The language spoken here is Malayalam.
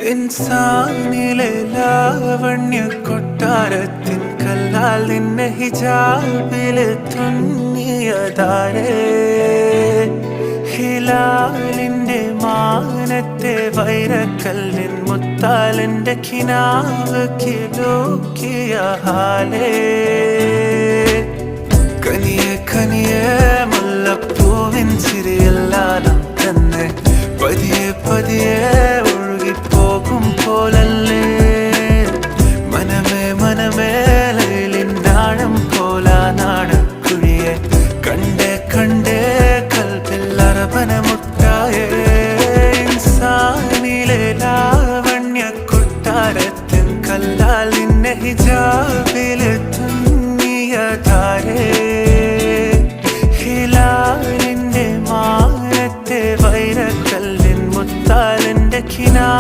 ഇൻസാനിലെ ലാവണ്യ കൊട്ടാരത്തിൻ കല്ലാൽ നിന്നെ ഹിജാബില് തുന്നിയതാരേ. ഹിലാലിന്റെ മാനത്തെ വൈരക്കല്ലിൻ മുത്താലിന്റെ കിനാവ് കിലോക്കിയ ഹാലേ. കനിയെ കനിയെ മുല്ലപ്പൂവിൻ ചിരിയെല്ലാം തന്നെ പതിയെ പതിയെ ഒഴുകിപ്പോകും പോലല്ലേ. മനമേ മനമേ ലൈലിനാഴം പോലാ നാടക്കുഴിയെ കണ്ടേ കണ്ടേ കൽബിൽ അറബനമുട്ടായേ. ഇൻസാനിലെ ലാവണ്യ കൊട്ടാരത്തിൻ കല്ലാൽ നിന്നെ ഹിജാബില് തുന്നിയതാരേ. ഹിലാലിന്റെ മാനത്തെ വൈരക്കല്ലിൻ മുത്താലിന്റെ കിനാ